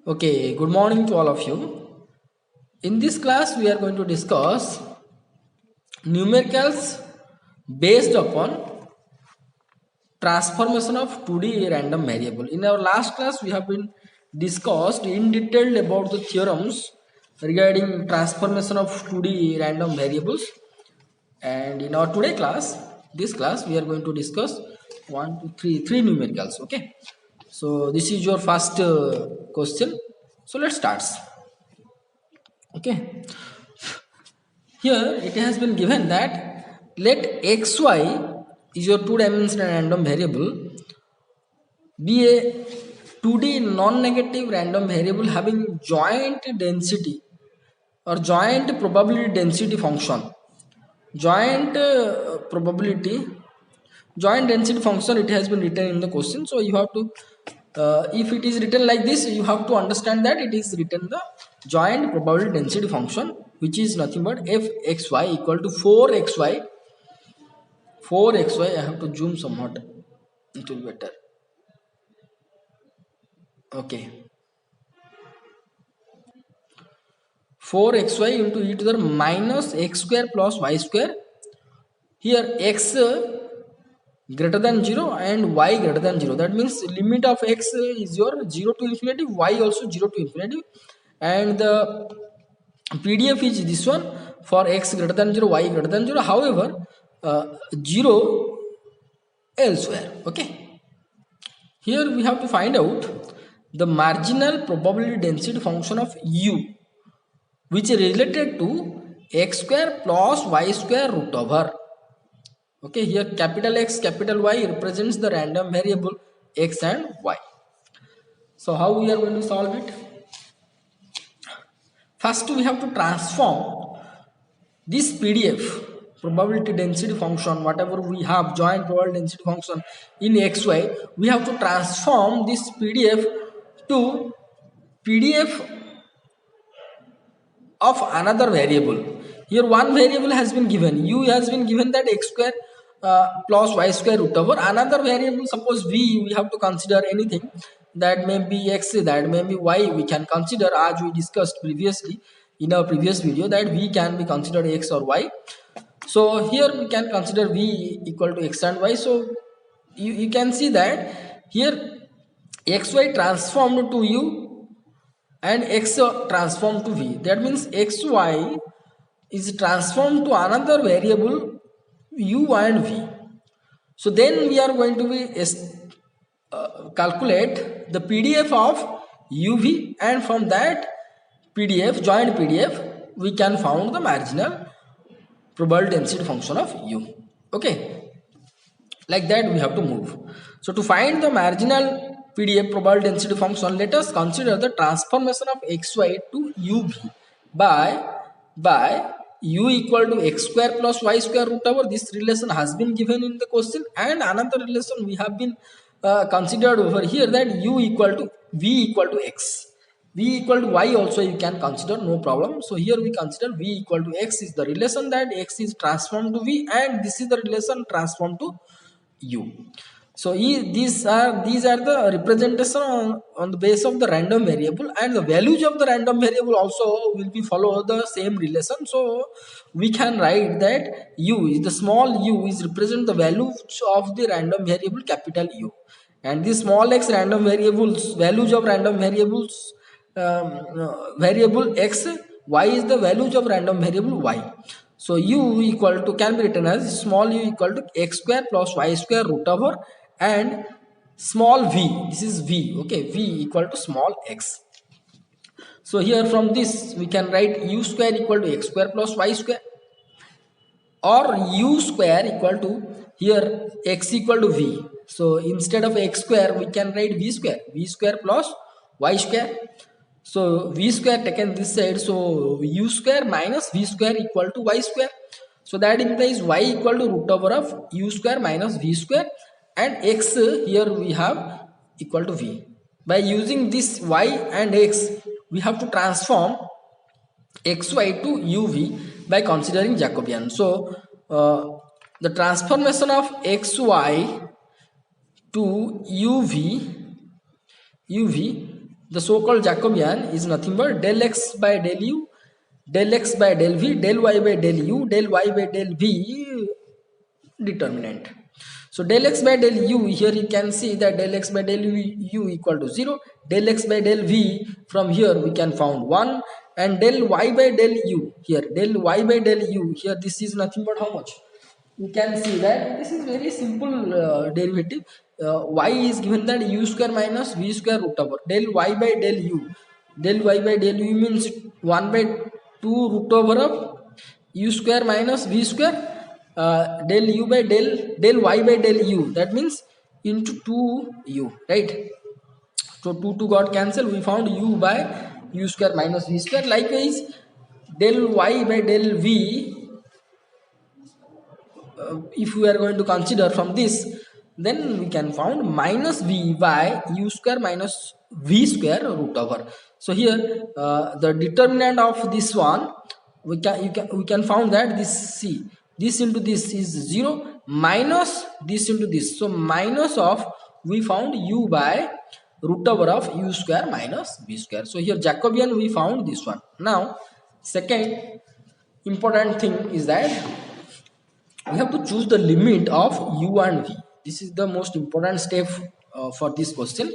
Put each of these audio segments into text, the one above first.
Okay, good morning to all of you. In this class, we are going to discuss numericals based upon transformation of 2D random variable. In our last class, we have been discussed in detail about the theorems regarding transformation of 2D random variables. And in our today class, this class, we are going to discuss three numericals. Okay. So this is your first question. So let's start. Okay. Here it has been given that let xy is your two-dimensional random variable be a 2D non-negative random variable having joint density or joint probability density function. Joint probability, joint density function, it has been written in the question. So you have to, if it is written like this, you have to understand that it is written the joint probability density function, which is nothing but fxy equal to 4xy. 4xy, I have to zoom somewhat, it will be better. Okay, 4xy into e to the minus x square plus y square. Here x greater than 0 and y greater than 0. That means limit of x is your 0 to infinity, y also 0 to infinity, and the PDF is this one for x greater than 0, y greater than 0. However, 0 elsewhere. Okay. Here we have to find out the marginal probability density function of u, which is related to x square plus y square root over. Okay, here capital X, capital Y represents the random variable x and y. So how we are going to solve it? First we have to transform this PDF probability density function, whatever we have joint probability density function in xy, we have to transform this PDF to PDF of another variable. Here one variable has been given, u has been given that x square plus y square root over another variable, suppose v, we have to consider anything that may be x, that may be y, we can consider as we discussed previously in our previous video that v can be considered x or y. So here we can consider v equal to x and y. So you can see that here xy transformed to u and x transformed to v. That means xy is transformed to another variable u and v. So then we are going to be calculate the PDF of uv, and from that PDF, joint PDF, we can found the marginal probability density function of u. Okay, like that we have to move. So to find the marginal PDF probability density function, let us consider the transformation of xy to uv by u equal to x square plus y square root over. This relation has been given in the question, and another relation we have been considered over here, that u equal to v equal to x, v equal to y also you can consider, no problem. So here we consider v equal to x is the relation that x is transformed to v, and this is the relation transformed to u. So these are the representation on the base of the random variable, and the values of the random variable also will be follow the same relation. So we can write that u is the small u is represent the values of the random variable capital U, and the small x random variables, values of random variables, variable x, y is the values of random variable y. So u equal to can be written as small u equal to x square plus y square root over, and small v, this is v, okay, v equal to small x. So here from this we can write u square equal to x square plus y square, or u square equal to here x equal to v. So instead of x square we can write v square plus y square. So v square taken this side, so u square minus v square equal to y square. So that implies y equal to root over of u square minus v square, and x here we have equal to v. By using this y and x, we have to transform xy to uv by considering Jacobian. So the transformation of xy to uv The so-called Jacobian is nothing but del x by del u, del x by del v, del y by del u, del y by del v determinant. So del x by del u, here you can see that del x by del u equal to 0, del x by del v, from here we can found 1, and del y by del u, here del y by del u, here this is nothing but how much? You can see that this is very simple derivative. Y is given that u square minus v square root over del y by del u. Del y by del u means 1 by 2 root over of u square minus v square, del u by del y by del u, that means into 2u, right? So 2 got cancelled, we found u by u square minus v square. Likewise del y by del v, if we are going to consider from this, then we can found minus v by u square minus v square root over. So here the determinant of this one, we can found that this, see, this into this is 0 minus this into this, so minus of, we found u by root over of u square minus v square. So here Jacobian we found this one. Now second important thing is that we have to choose the limit of u and v. This is the most important step for this question.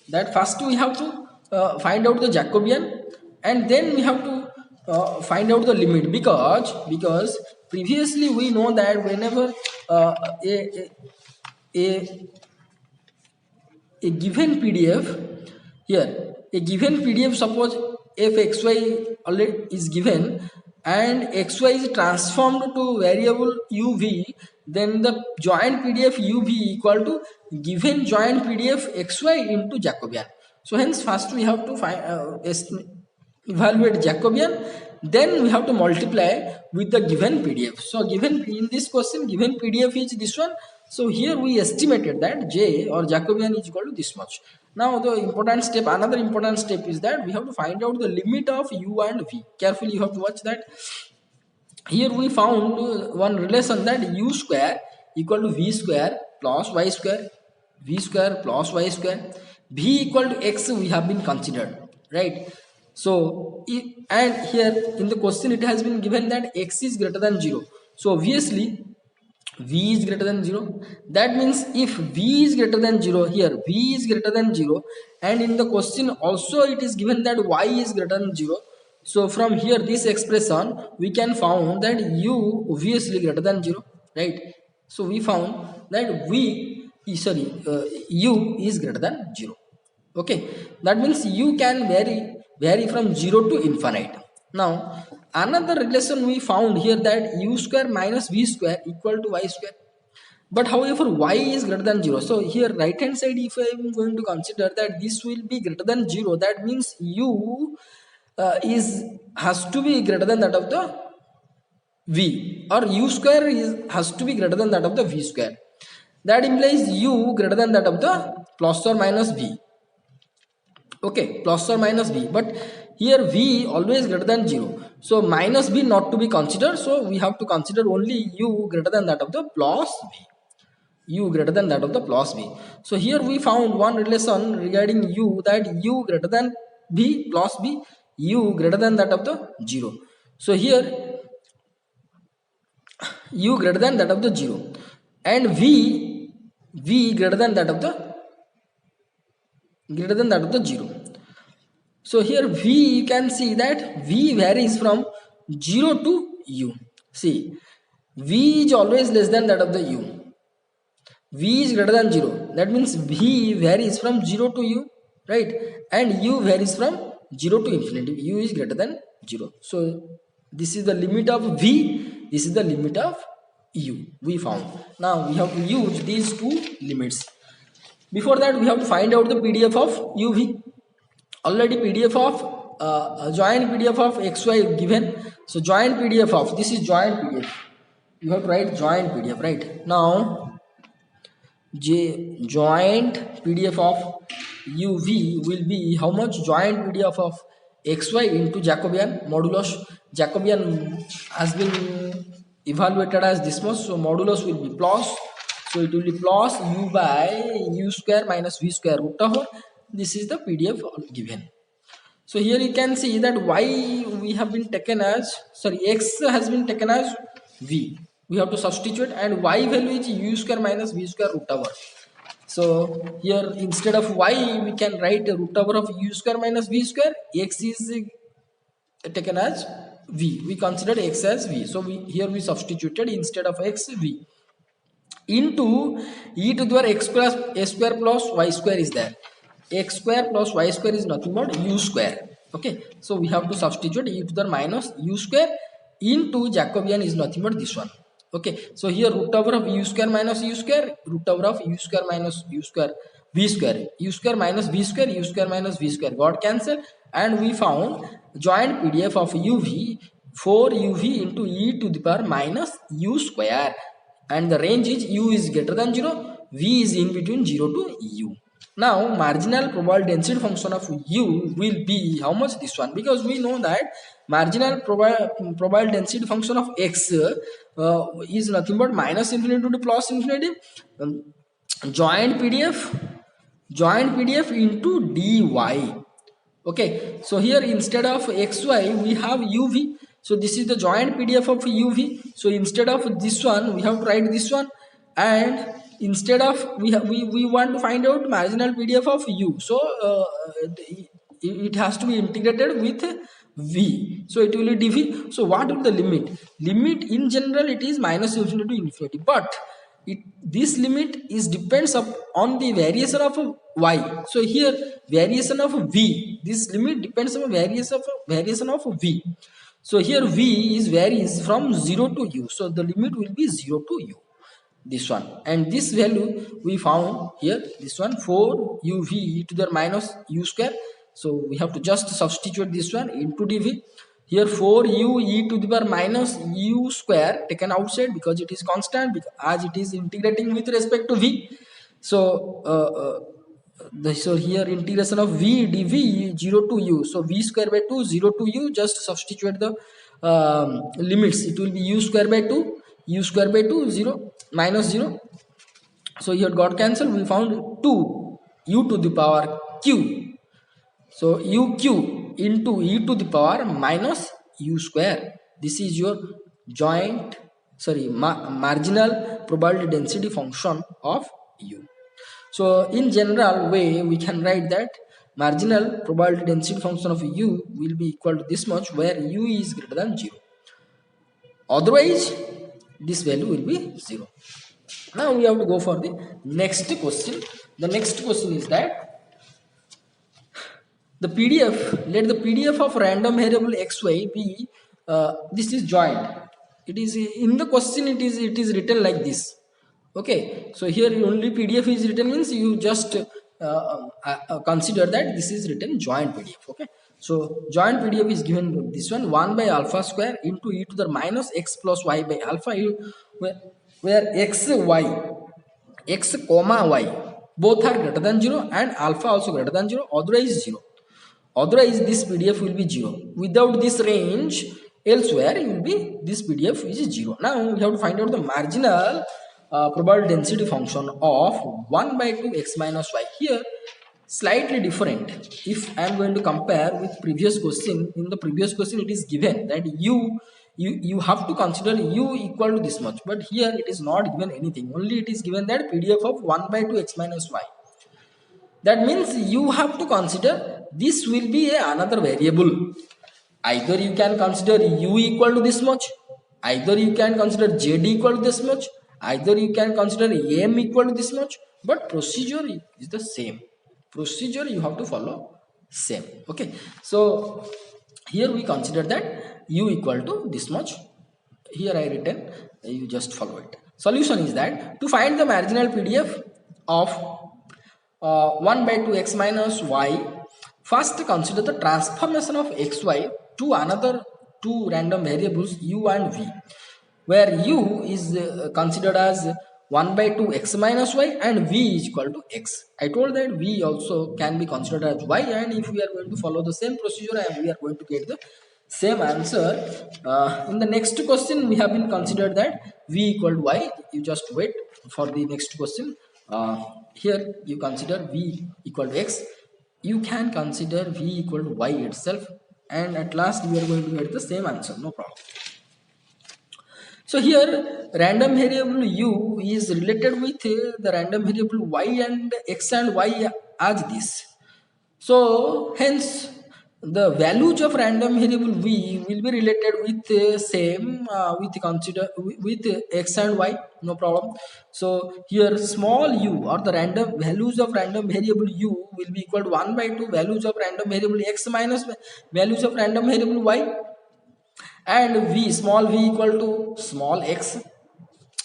That first we have to find out the Jacobian, and then we have to find out the limit, because previously we know that whenever a given PDF, here a given PDF, suppose if xy is given and xy is transformed to variable uv, then the joint PDF uv equal to given joint PDF xy into Jacobian. So hence first we have to find evaluate Jacobian, then we have to multiply with the given PDF. So given in this question, given PDF is this one. So here we estimated that J or Jacobian is equal to this much. Now the important step, another important step is that we have to find out the limit of u and v. Carefully you have to watch that. Here we found one relation that u square equal to v square plus y square, v square plus y square, v equal to x we have been considered, right? So and here in the question it has been given that x is greater than 0. So obviously v is greater than 0. That means if v is greater than 0, here v is greater than 0, and in the question also it is given that y is greater than 0. So from here this expression we can found that u obviously greater than 0, right? So we found that u is greater than 0. Okay, that means u can vary from 0 to infinite. Now another relation we found here that u square minus v square equal to y square, but however y is greater than 0. So here right hand side, if I am going to consider that this will be greater than 0, that means u has to be greater than that of the v, or u square has to be greater than that of the v square. That implies u greater than that of the plus or minus v. Okay, plus or minus v, but here v always greater than 0, so minus v not to be considered, so we have to consider only u greater than that of the plus v, u greater than that of the plus v. So here we found one relation regarding u, that u greater than v plus v, u greater than that of the 0. So here u greater than that of the 0, and v greater than that of the 0. So here v, you can see that v varies from 0 to u. See, v is always less than that of the u, v is greater than 0, that means v varies from 0 to u, right? And u varies from 0 to infinity, u is greater than 0. So this is the limit of v, this is the limit of u we found. Now we have to use these two limits. Before that we have to find out the PDF of uv. Already PDF of joint PDF of xy given. So joint PDF of, this is joint PDF, you have to write joint PDF, right? Now joint PDF of uv will be how much? Joint PDF of xy into Jacobian modulus. Jacobian has been evaluated as this much, so modulus will be plus, so it will be plus u by u square minus v square root over, This is the PDF given. So here you can see that y we have been taken as, sorry, x has been taken as v. We have to substitute, and y value is u square minus v square root over. So here instead of y we can write root over of u square minus v square. X is taken as v. We considered x as v. So here we substituted instead of x v into e to the power x plus a square plus y square is there. X square plus y square is nothing but u square. Okay, so we have to substitute e to the minus u square into Jacobian is nothing but this one. Okay, so here root over of u square minus u square, root over of u square minus u square, v square, u square minus v square, u square minus v square got cancelled, and we found joint PDF of uv 4uv into e to the power minus u square, and the range is u is greater than 0, v is in between 0 to u. Now marginal probability density function of u will be how much? This one, because we know that marginal probability density function of x is nothing but minus infinity to the plus infinity, joint PDF into dy. Okay, so here instead of xy we have uv. So this is the joint PDF of uv. So instead of this one we have to write this one, and instead of we want to find out marginal PDF of u. So it has to be integrated with v. So it will be dv. So what is the limit? Limit in general it is minus infinity to infinity, but this limit is depends on the variation of y. So here variation of v, this limit depends on variation of v. So here v is varies from 0 to u. So the limit will be 0 to u. This one, and this value we found here, this one 4 uv e to the minus u square. So we have to just substitute this one into dv. Here 4 u e to the power minus u square taken outside because it is constant, as it is integrating with respect to v. So so here integration of v dv 0 to u. So v square by 2 0 to u, just substitute the limits. It will be u square by 2, u square by 2 0 minus 0. So here got cancelled. We found 2 u to the power q. So uq into e to the power minus u square. This is your marginal probability density function of u. So in general way we can write that marginal probability density function of u will be equal to this much, where u is greater than 0. Otherwise this value will be 0. Now we have to go for the next question. The next question is that the PDF, let the PDF of random variable xy be this is joint. It is in the question, it is written like this. Okay, so here only PDF is written, means you just consider that this is written joint PDF. Okay, so joint PDF is given this one 1 by alpha square into e to the minus x plus y by alpha, where x comma y both are greater than 0 and alpha also greater than 0, otherwise 0. Otherwise this PDF will be 0. Without this range elsewhere it will be, this PDF is 0. Now we have to find out the marginal probability density function of 1 by 2 x minus y. Here slightly different. If I am going to compare with previous question, in the previous question it is given that you have to consider u equal to this much, but here it is not given anything, only it is given that PDF of 1 by 2 x minus y. That means you have to consider this will be another variable. Either you can consider u equal to this much, either you can consider z equal to this much, either you can consider m equal to this much, but procedure is the same. Procedure you have to follow same. Okay, so here we consider that u equal to this much. Here I written, you just follow it. Solution is that to find the marginal PDF of 1 by 2 x minus y, first consider the transformation of xy to another two random variables u and v, where u is considered as 1 by 2 x minus y and v is equal to x. I told that v also can be considered as y, and if we are going to follow the same procedure and we are going to get the same answer. In the next question we have been considered that v equal to y. You just wait for the next question. Here you consider v equal to x. you can consider v equal to y itself, and at last we are going to get the same answer, no problem. So here random variable u is related with the random variable y and x and y as this. So hence the values of random variable v will be related with same with consider with x and y, no problem. So here small u or the random values of random variable u will be equal to 1 by 2 values of random variable x minus values of random variable y, and v small v equal to small x.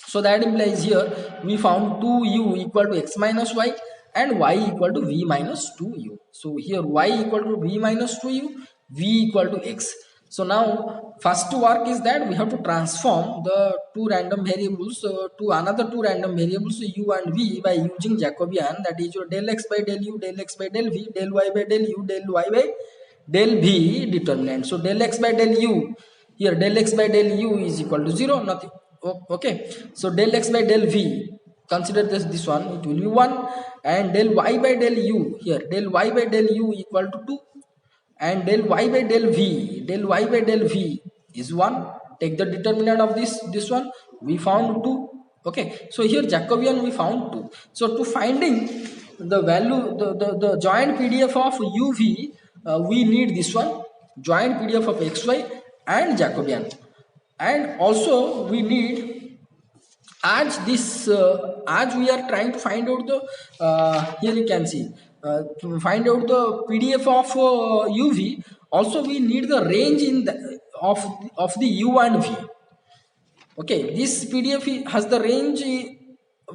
So that implies here we found 2u equal to x minus y and y equal to v minus 2u. So here y equal to v minus 2u, v equal to x. So now first work is that we have to transform the two random variables to another two random variables u and v by using Jacobian, that is your del x by del u, del x by del v, del y by del u, del y by del v determinant. So del x by del u, here del x by del u is equal to 0, nothing. Okay, so del x by del v, consider this one, it will be 1, and del y by del u, here del y by del u equal to 2, and del y by del v is 1. Take the determinant of this one, we found 2. Okay, so here Jacobian we found 2. So to finding the value, the joint PDF of uv, we need this one, joint PDF of xy and Jacobian. And also we need, as this as we are trying to find out the here you can see to find out the PDF of uv, also we need the range in the of the u and v. Okay, this PDF has the range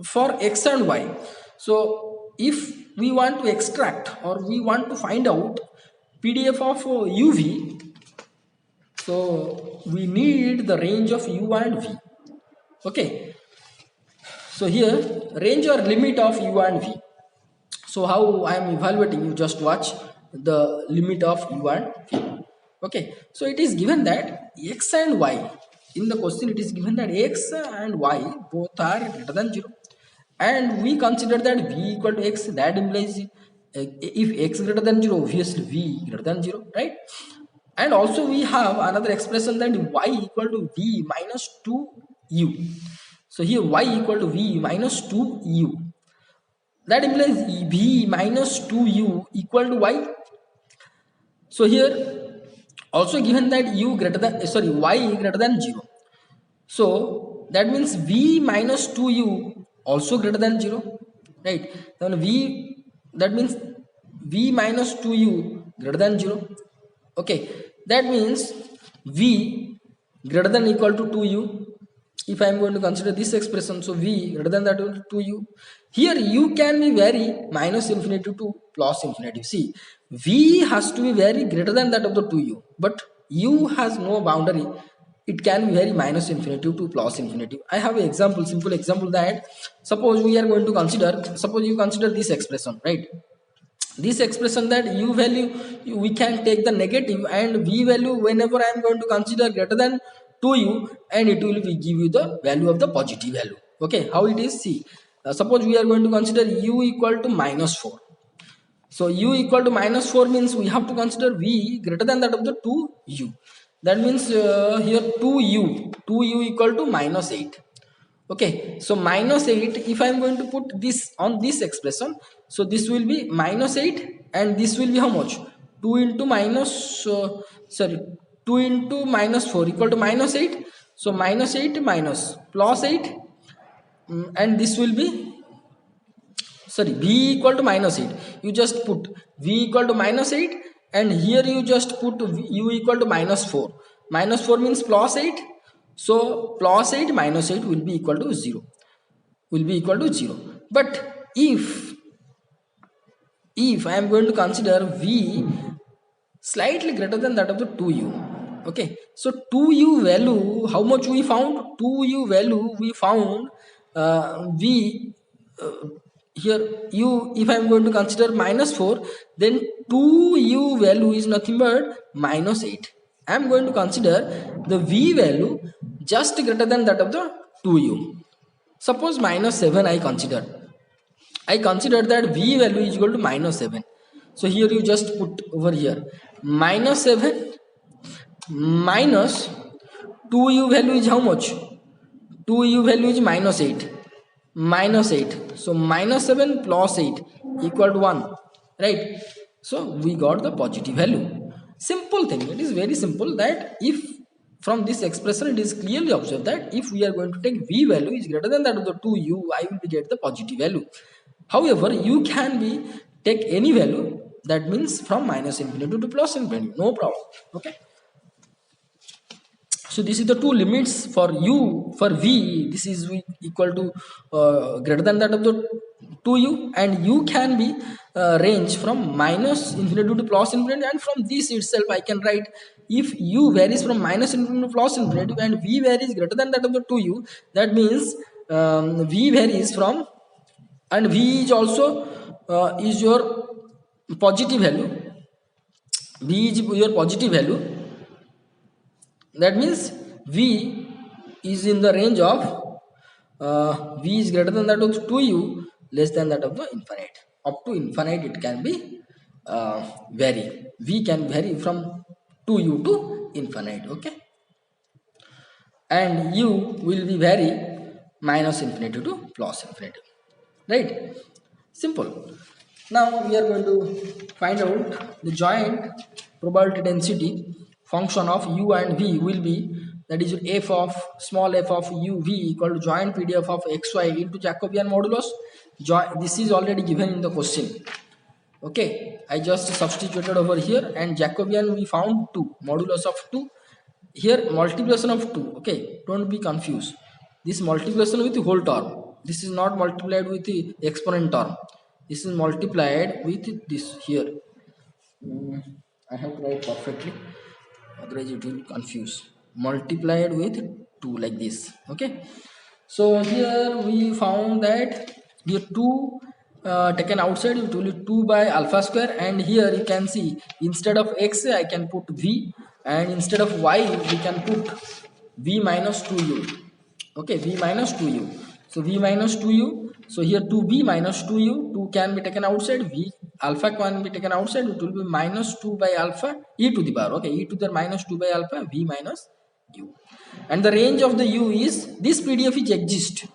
for x and y. So if we want to extract or we want to find out PDF of uv, so we need the range of u and v. Okay, so here range or limit of u and v. So how I am evaluating, you just watch the limit of u and v. Okay, so it is given that x and y, in the question it is given that x and y both are greater than 0, and we consider that v equal to x. That implies if x greater than 0, obviously v greater than 0, right? And also we have another expression that y equal to v minus 2u. So here y equal to v minus 2u. That implies v minus 2u equal to y. So here also given that u greater than y greater than 0. So that means v minus 2u also greater than 0, right? Then v, that means v minus 2u greater than 0. Okay, that means v greater than equal to 2u. If I am going to consider this expression, so v greater than that will 2u. Here u can be vary minus infinity to plus infinity. See, v has to be very greater than that of the 2u, but u has no boundary. It can be vary minus infinity to plus infinity. I have an example, simple example, that suppose we are going to consider, suppose you consider this expression, right? This expression that u value, we can take the negative, and v value whenever I am going to consider greater than 2u, and it will give you the value of the positive value. Okay, how it is? See, suppose we are going to consider u equal to minus 4. So u equal to minus 4 means we have to consider v greater than that of the 2u. That means here 2u equal to minus 8. Okay, so minus 8, if I am going to put this on this expression, so this will be minus 8, and this will be how much? 2 into minus 2 into minus 4 equal to minus 8. So minus 8 minus plus 8, and this will be v equal to minus 8. You just put v equal to minus 8, and here you just put u equal to minus 4. Minus 4 means plus 8. So plus 8 minus 8 will be equal to 0. But if I am going to consider v slightly greater than that of the 2u, okay, so 2u value, how much we found? 2u value we found v here u, if I am going to consider minus 4, then 2u value is nothing but minus 8. I am going to consider the v value just greater than that of the 2u. Suppose minus 7 I considered that v value is equal to minus 7. So here you just put over here minus 7 minus 2u value is how much? 2u value is minus 8. Minus 8. So minus 7 plus 8 equal to 1. Right? So we got the positive value. Simple thing. It is very simple that if from this expression it is clearly observed that if we are going to take v value is greater than that of the 2u, I will be get the positive value. However, you can be take any value, that means from minus infinity to plus infinity, no problem. Okay. So this is the two limits for u. For v, this is equal to greater than that of the 2u, and u can be range from minus infinity to plus infinity, and from this itself I can write if u varies from minus infinity to plus infinity and v varies greater than that of the 2u, that means v varies from, and v is also is your positive value. V is your positive value. That means v is in the range of v is greater than that of 2u, less than that of the infinite. Up to infinite it can be vary. V can vary from 2u to infinite. Okay. And u will be vary minus infinity to plus infinity. Right? Simple. Now we are going to find out the joint probability density function of u and v will be, that is f of small f of u v equal to joint PDF of xy into Jacobian modulus. This is already given in the question. Okay, I just substituted over here, and Jacobian we found 2, modulus of 2. Here multiplication of 2. Okay, don't be confused. This multiplication with the whole term. This is not multiplied with the exponent term. This is multiplied with this here. I have to write perfectly, otherwise it will confuse. Multiplied with 2 like this. Okay. So here we found that here 2 taken outside, it will be 2 by alpha square, and here you can see instead of x I can put v, and instead of y we can put v minus 2u. Okay, v minus 2u. So v minus 2u. So here 2v minus 2u, 2 can be taken outside, v alpha can be taken outside, it will be minus 2 by alpha e to the power. Okay, e to the minus 2 by alpha v minus u. And the range of the u is, this PDF is exist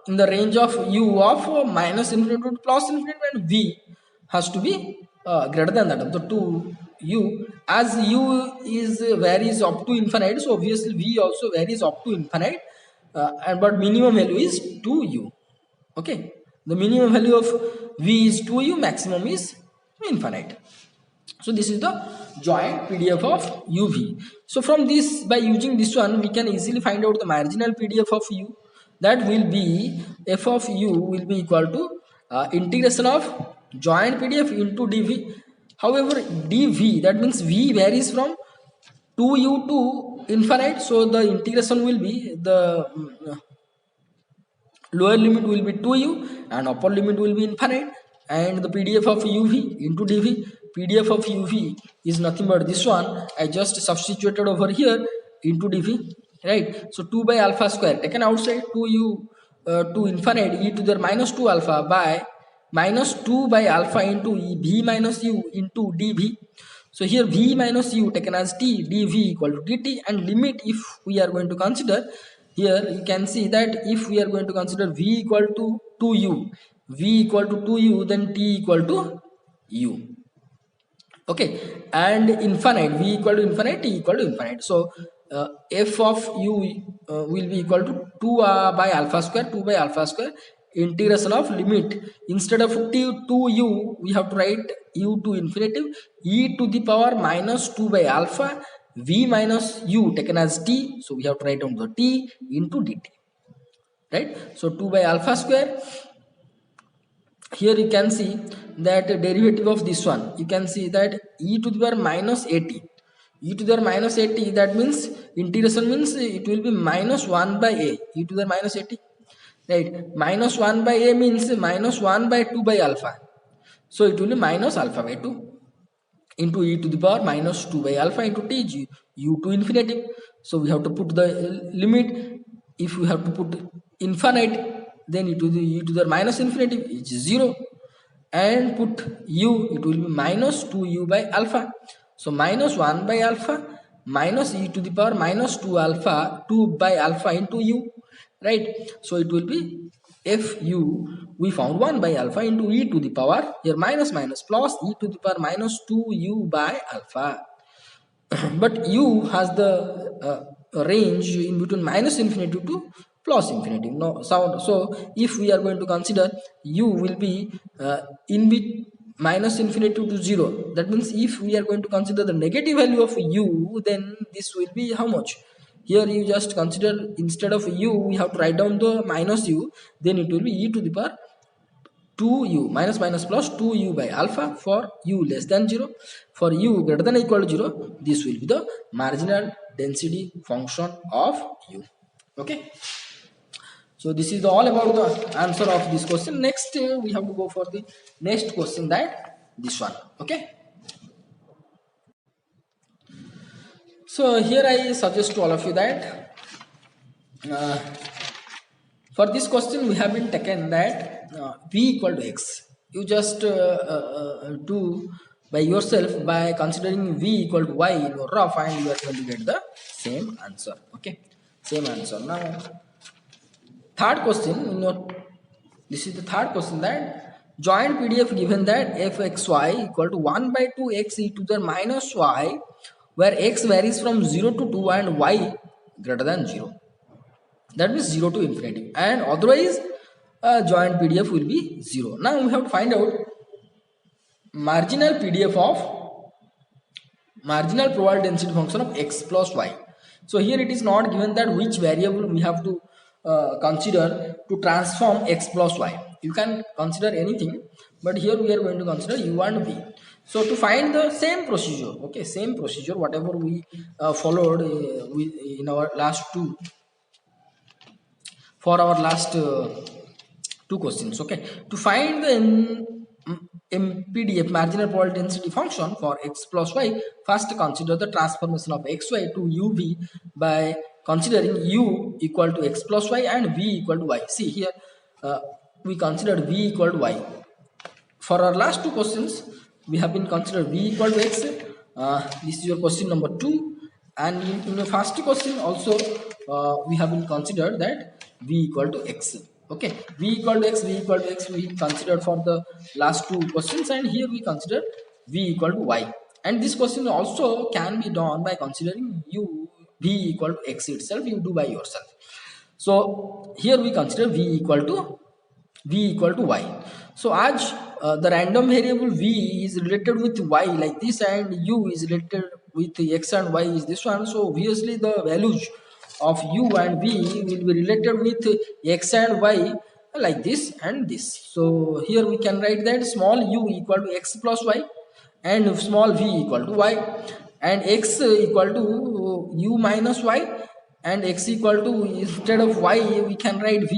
in the range of u of minus infinity to plus infinity, and v has to be greater than that of the 2u. As u is varies up to infinite, so obviously v also varies up to infinite, and but minimum value is 2u. Okay, the minimum value of v is 2u, maximum is infinite. So this is the joint PDF of uv. So from this, by using this one, we can easily find out the marginal PDF of u. That will be f of u will be equal to integration of joint PDF into dv. However, dv, that means v varies from 2u to infinite, so the integration will be, the lower limit will be 2u and upper limit will be infinite, and the PDF of uv into dv. PDF of uv is nothing but this one. I just substituted over here into dv. Right? So 2 by alpha square taken outside, 2u to infinite e to the minus 2 alpha by minus 2 by alpha into v minus u into dv. So here v minus u taken as t, dv equal to dt, and limit if we are going to consider, here you can see that if we are going to consider v equal to 2u, v equal to 2u, then t equal to u. Okay, and infinite, v equal to infinite, t equal to infinite. So f of u will be equal to 2 by alpha square, 2 by alpha square, integration of limit, instead of t to u we have to write u to infinitive, e to the power minus 2 by alpha v minus u taken as t, so we have to write down the t into dt. Right? So 2 by alpha square, here you can see that derivative of this one, you can see that e to the power minus 80, e to the minus 80, that means integration means it will be minus 1 by a, e to the minus 80. Right? Minus 1 by a means minus 1 by 2 by alpha, so it will be minus alpha by 2 into e to the power minus 2 by alpha into t, u to infinity. So we have to put the limit. If we have to put infinite, then e to the minus infinity is 0, and put u, it will be minus 2u by alpha. So minus 1 by alpha minus e to the power minus 2 alpha 2 by alpha into u, right? So it will be f u, we found 1 by alpha into e to the power, here minus minus plus e to the power minus 2u by alpha. But u has the range in between minus infinity to plus infinity, no sound. So if we are going to consider, u will be in minus infinity to 0. That means if we are going to consider the negative value of u, then this will be how much? Here you just consider, instead of u we have to write down the minus u, then it will be e to the power 2u minus minus plus 2u by alpha for u less than 0. For u greater than or equal to 0, this will be the marginal density function of u. Okay, so this is all about the answer of this question. Next we have to go for the next question, that this one. Okay, so here I suggest to all of you that uh, for this question we have been taken that v equal to x. You just do by yourself by considering v equal to y in your rough, and you are going to get the same answer. Okay, same answer. Now third question, this is the third question, that joint PDF given that fxy equal to 1 by 2 x e to the minus y, where x varies from 0 to 2 and y greater than 0. That means 0 to infinity, and otherwise joint PDF will be 0. Now we have to find out marginal PDF of marginal probability density function of x plus y. So here it is not given that which variable we have to consider to transform x plus y. You can consider anything, but here we are going to consider u and v. So to find the same procedure, okay, same procedure whatever we followed in our last two, for our last two questions. Okay, to find the MPDF marginal probability density function for x plus y, first consider the transformation of xy to uv by considering u equal to x plus y and v equal to y. See here we considered v equal to y. For our last two questions we have been considered v equal to x. This is your question number 2, and in the first question also we have been considered that v equal to x. Okay, v equal to x, v equal to x we considered for the last two questions, and here we consider v equal to y. And this question also can be done by considering u v equal to x itself. You do by yourself. So here we consider v equal to y. So as the random variable v is related with y like this, and u is related with x and y is this one, so obviously the values of u and v will be related with x and y like this and this. So here we can write that small u equal to x plus y and small v equal to y, and x equal to u minus y, and x equal to, instead of y we can write v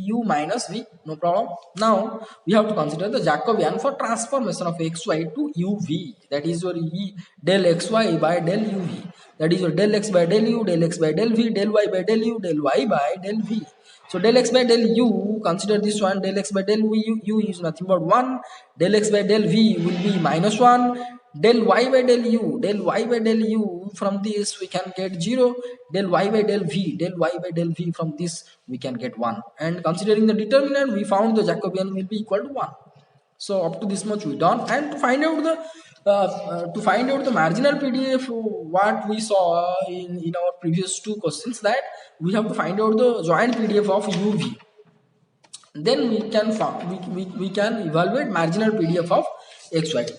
u minus v, no problem. Now we have to consider the Jacobian for transformation of xy to uv, that is your e del xy by del uv, that is your del x by del u, del x by del v, del y by del u, del y by del v. So del x by del u, consider this one, del x by del u is nothing but 1, del x by del v will be minus 1, del y by del u, from this we can get 0, del y by del v from this we can get 1, and considering the determinant we found the Jacobian will be equal to 1. So up to this much we done, and to find out the marginal PDF, what we saw in our previous two questions, that we have to find out the joint PDF of uv. Then we can evaluate marginal PDF of xy.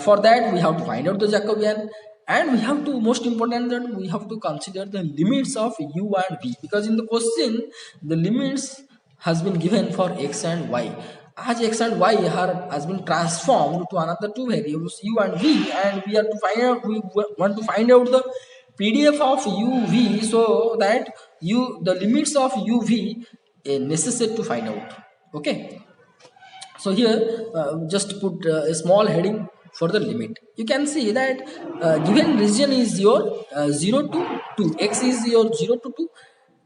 For that we have to find out the Jacobian, and we have to, most important, that we have to consider the limits of u and v, because in the question the limits has been given for x and y. As x and y has been transformed to another two variables u and v, and we want to find out the PDF of uv, so that the limits of uv necessary to find out. Okay, so here just put a small heading for the limit. You can see that given region is your 0 to 2, x is your 0 to 2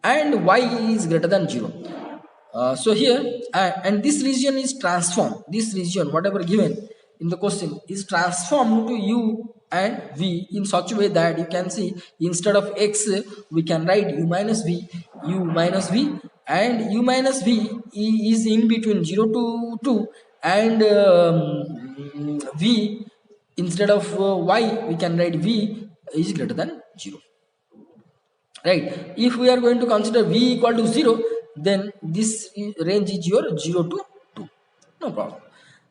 and y is greater than 0. So here and this region is transformed, this region whatever given in the question is transformed to u and v in such a way that you can see instead of x we can write u minus v, and u minus v is in between 0 to 2, and v instead of y we can write v is greater than 0, right? If we are going to consider v equal to 0, then this range is your 0 to 2, no problem.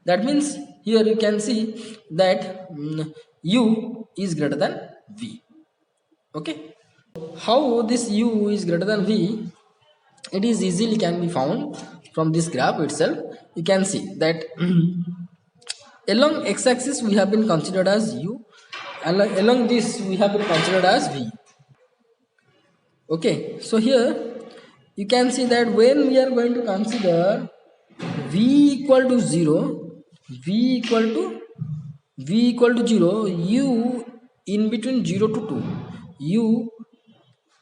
That means here you can see that u is greater than v. Okay, how this u is greater than v, it is easily can be found from this graph itself. You can see that along x-axis we have been considered as u, along this we have been considered as v. Okay, so here you can see that when we are going to consider v equal to 0, v equal to 0, u in between 0 to 2, u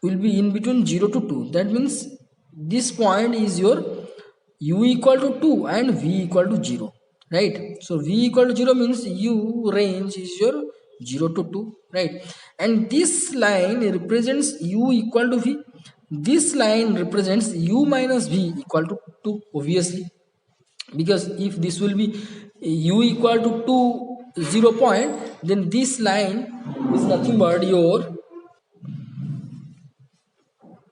will be in between 0 to 2. That means this point is your u equal to 2 and v equal to 0, right? So v equal to 0 means u range is your 0 to 2, right? And this line represents u equal to v, this line represents u minus v equal to 2, obviously, because if this will be u equal to 2 0 point, then this line is nothing but your,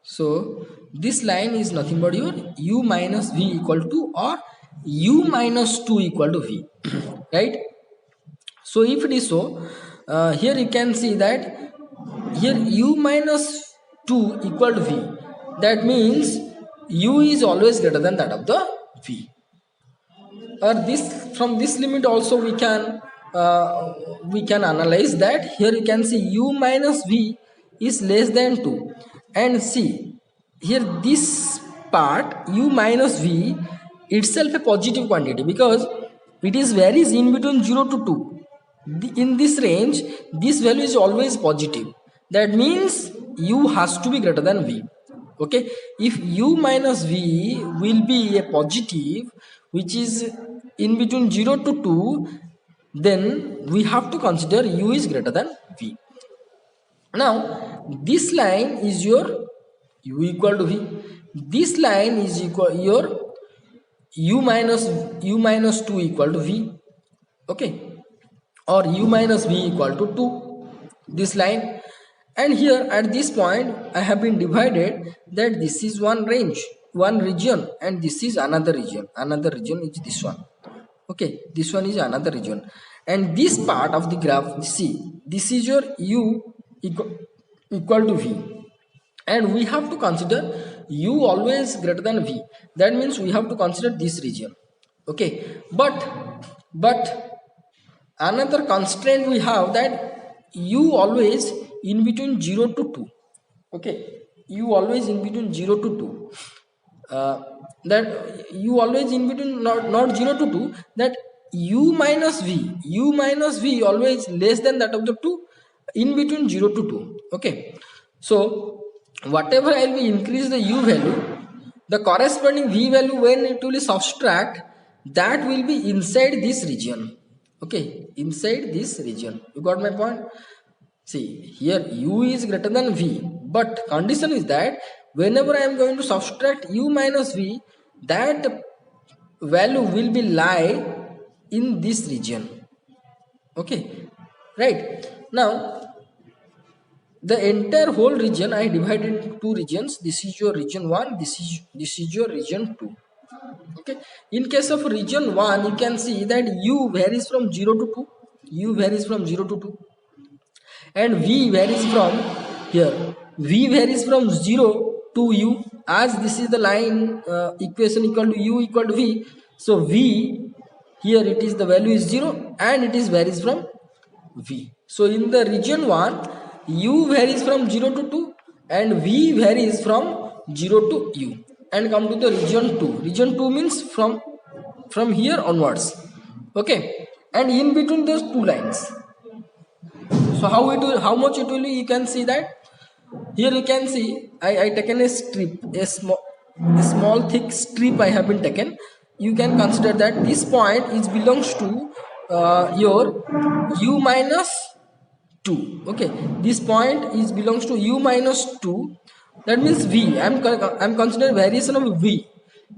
so this line is nothing but your u minus v equal to or u minus 2 equal to v, right? So if it is so, here you can see that here u minus 2 equal to v, that means u is always greater than that of the v. Or this, from this limit also we can analyze that here you can see u minus v is less than 2, and see here this part u minus v itself a positive quantity because it is varies in between 0 to 2. In this range this value is always positive, that means u has to be greater than v. Okay, if u minus v will be a positive which is in between 0 to 2, then we have to consider u is greater than v. Now this line is your u equal to v, this line is equal your u minus 2 equal to v, okay, or u minus v equal to 2, this line. And here at this point I have been divided that this is one range, one region, and this is another region is this one. Okay, this one is another region, and this part of the graph, see, this is your u equal to v, and we have to consider u always greater than v. That means we have to consider this region. Okay, but another constraint we have that u always in between 0 to 2. Okay, u always in between 0 to 2. That u always in between not 0 to 2, that u minus v always less than that of the 2 in between 0 to 2. Okay, so whatever I will be increase the u value, the corresponding v value when it will subtract, that will be inside this region. Okay, inside this region. You got my point? See, here u is greater than v, but condition is that whenever I am going to subtract u minus v, that value will be lie in this region. Okay, right? Now the entire whole region I divided into two regions. This is your region 1, this is your region 2. Okay, in case of region 1 you can see that u varies from 0 to 2, u varies from 0 to 2, and v varies from here, v varies from 0 to u, as this is the line equation equal to u equal to v. So v here it is the value is 0 and it is varies from v. So in the region 1 u varies from 0 to 2 and v varies from 0 to u. And come to the region 2. Region 2 means from here onwards. Okay, and in between those two lines. So how much it will be, you can see that here you can see I taken a strip, a a small thick strip I have been taken. You can consider that this point is belongs to your u minus 2. Okay, this point is belongs to u minus 2. That means v, I'm considering variation of v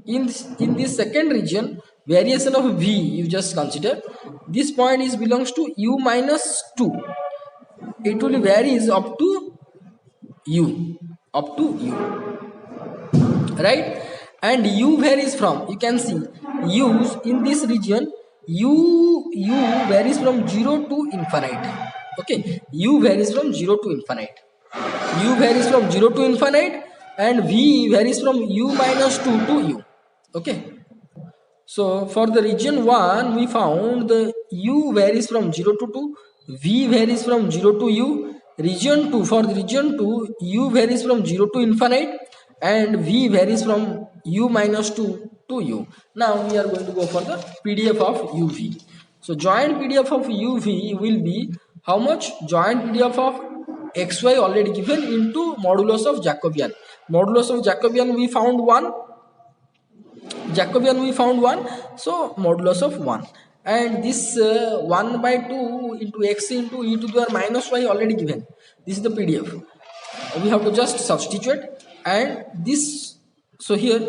in this second region. Variation of v you just consider, this point is belongs to u minus 2. It will varies up to u, up to u, right? And u varies from, you can see u's in this region, u varies from 0 to infinite. Okay, u varies from 0 to infinite, u varies from 0 to infinite, and v varies from u minus 2 to u. Okay, so for the region 1 we found the u varies from 0 to 2, v varies from 0 to u. Region 2, for the region 2 u varies from 0 to infinite and v varies from u minus 2 to u. Now we are going to go for the PDF of uv. So joint PDF of uv will be how much? Joint PDF of xy already given into modulus of Jacobian. Modulus of Jacobian we found 1, Jacobian we found 1, so modulus of 1, and this 1 by 2 into x into e to the power minus y already given. This is the PDF. We have to just substitute, and this, so here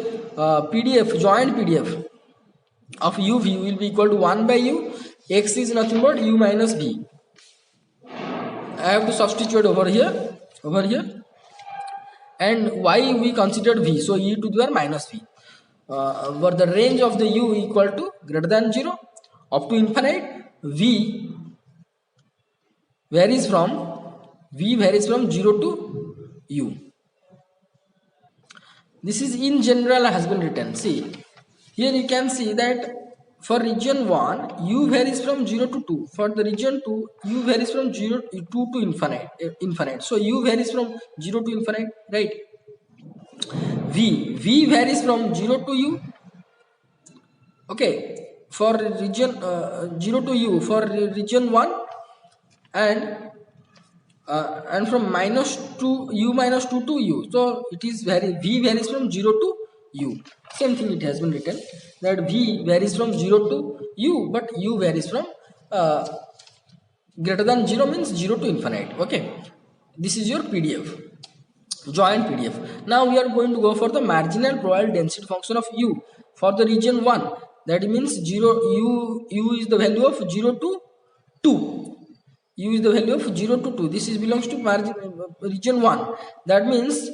PDF, joint PDF of uv will be equal to 1 by u, x is nothing but u minus v. I have to substitute over here, and y we considered v, so e to the power minus v. Where the range of the u equal to greater than 0 up to infinite, v varies from 0 to u. This is in general has been written. See, here you can see that for region 1 u varies from 0 to 2, for the region 2 u varies from 0 2 to infinite, so u varies from 0 to infinite, right? V varies from 0 to u. Okay, for region 0 to u for region 1, and from minus to u minus 2 to u, so it is v varies from 0 to u. Same thing it has been written that v varies from 0 to u, but u varies from greater than 0 means 0 to infinite. Okay, this is your PDF, joint PDF. Now we are going to go for the marginal probability density function of u for the region 1. That means 0 u is the value of 0 to 2. U is the value of 0 to 2. This is belongs to margin region 1. That means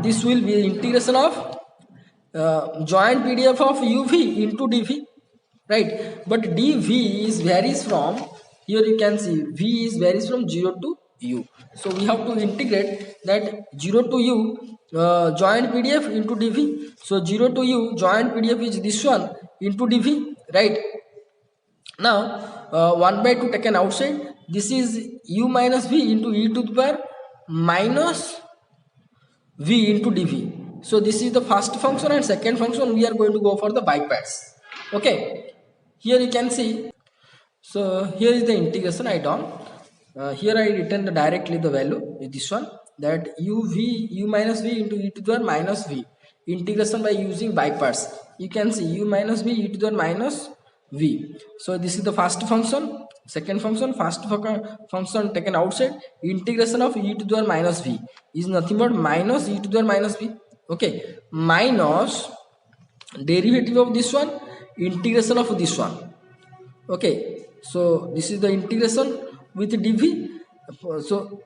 this will be integration of joint PDF of uv into dv, right? But dv is varies from, here you can see v is varies from 0 to u, so we have to integrate that 0 to u joint PDF into dv. So 0 to u joint PDF is this one into dv, right? Now 1 by 2 taken outside, this is u minus v into e to the power minus v into dv. So this is the first function, and second function we are going to go for the bypass. Okay, here you can see, so here is the integration I done. Here I written directly the value is this one, that u minus v into e to the power minus v, integration by using bypass. You can see u minus v e to the power minus v. So this is the first function, second function, first function taken outside, integration of e to the power minus v is nothing but minus e to the power minus v. Okay, minus derivative of this one, integration of this one. Okay, so this is the integration with dv. So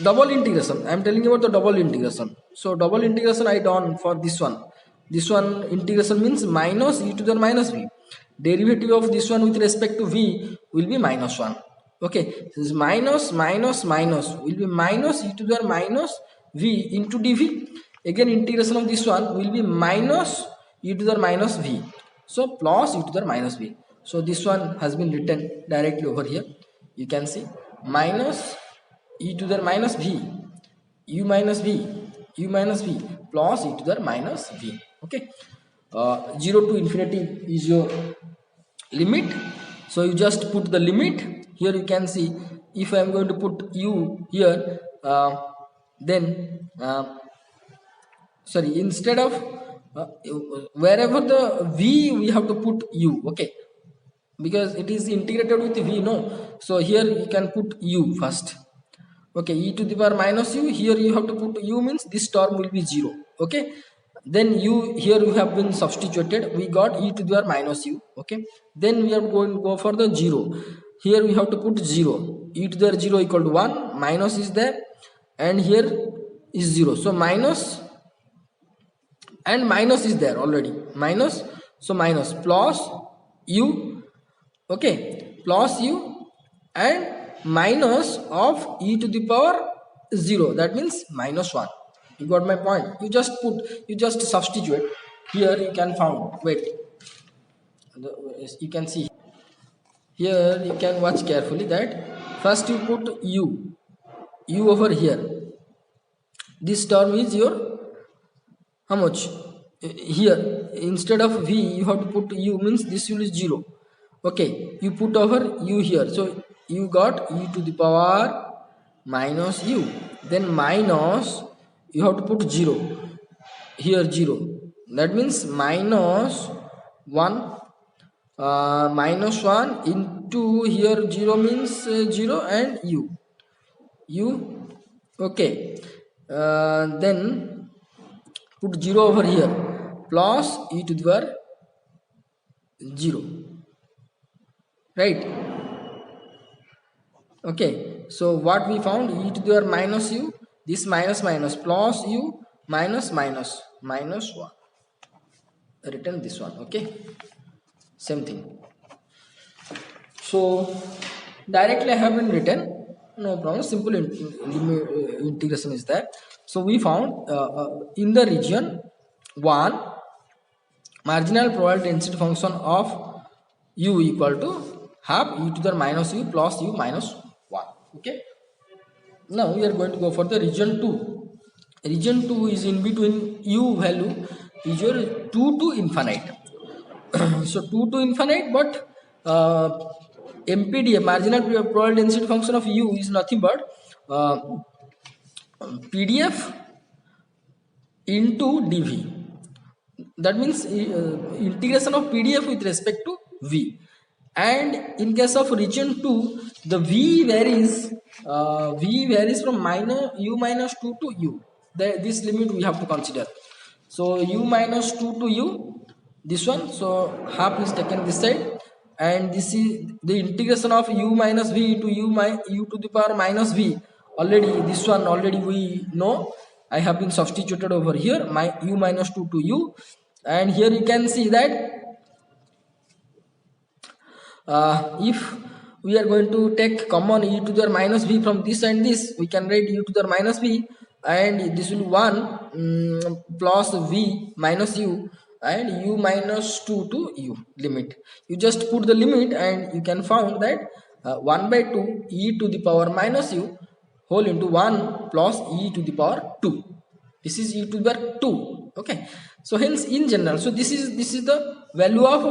double integration, I am telling you about the double integration. So double integration I done for this one. This one integration means minus e to the power minus v. Derivative of this one with respect to v will be minus 1. Okay, this is minus will be minus e to the power minus v into dv. Again integration of this one will be minus e to the power minus v, so plus e to the power minus v. So this one has been written directly over here. You can see minus e to the power minus v, u minus v plus e to the power minus v. Okay, 0 to infinity is your limit, so you just put the limit here. You can see if I am going to put u here, then sorry, instead of wherever the v we have to put u, okay, because it is integrated with v, no. So here you can put u first, okay. E to the power minus u, here you have to put u, means this term will be 0, okay. Then u here you have been substituted, we got e to the power minus u, okay. Then we are going to go for the 0, here we have to put 0, e to the power 0 equal to 1, minus is there, and here is 0, so minus and minus is there already, minus, so minus plus u, okay, plus u and minus of e to the power 0, that means minus 1. You got my point? You just put, you just substitute here, you can found, wait, you can see here, you can watch carefully that first you put u over here, this term is your how much, here instead of v you have to put u, means this will is 0, okay. You put over u here, so you got e to the power minus u, then minus you have to put 0 here, 0, that means minus 1, minus 1 into here 0 means 0 and u, okay. Then put 0 over here plus e to the power 0, right, okay. So what we found, e to the power minus u, this minus minus plus u minus minus minus 1, written this one, okay, same thing. So directly I have been written, no problem, simple integration is there. So we found in the region 1 marginal probability density function of u equal to half e to the minus u plus u minus 1, okay. Now we are going to go for the region 2. Region 2 is in between u value is your 2 to infinite. So 2 to infinite, but MPDF marginal probability density function of u is nothing but PDF into dv, that means integration of PDF with respect to v. And in case of region 2 the v varies from minus u minus 2 to u, this limit we have to consider. So u minus 2 to u, this one, so half is taken this side, and this is the integration of u minus v to u to the power minus v, already this one already we know, I have been substituted over here, my u minus 2 to u, and here you can see that if we are going to take common e to the minus v from this and this, we can write u to the minus v, and this will 1 plus v minus u, and u minus 2 to u limit. You just put the limit and you can found that 1 by 2 e to the power minus u whole into 1 plus e to the power 2. This is e to the power 2, okay. So hence in general, so this is the value of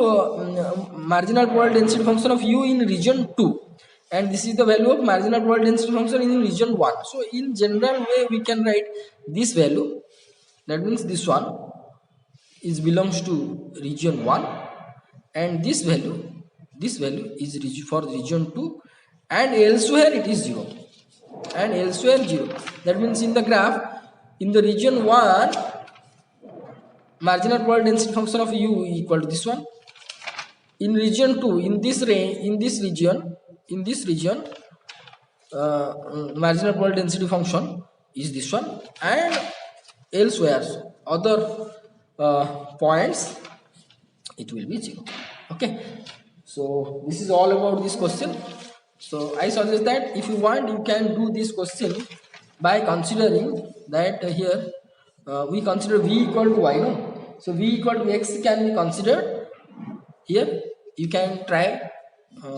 marginal probability density function of u in region 2, and this is the value of marginal probability density function in region 1. So in general way we can write this value, that means this one is belongs to region 1, and this value is for region 2, and elsewhere it is 0, and elsewhere 0. That means in the graph, in the region 1 marginal probability density function of u equal to this one, in region 2 in this range, in this region marginal probability density function is this one, and elsewhere other points it will be 0, okay. So this is all about this question. So I suggest that if you want, you can do this question by considering that here we consider v equal to y, no. So v equal to x can be considered here. You can try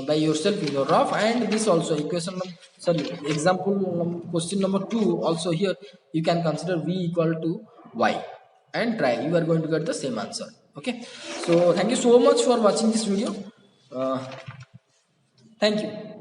by yourself in your rough, and this also equation, sorry, example question number 2 also, here you can consider v equal to y and try, you are going to get the same answer, okay. So thank you so much for watching this video. Thank you.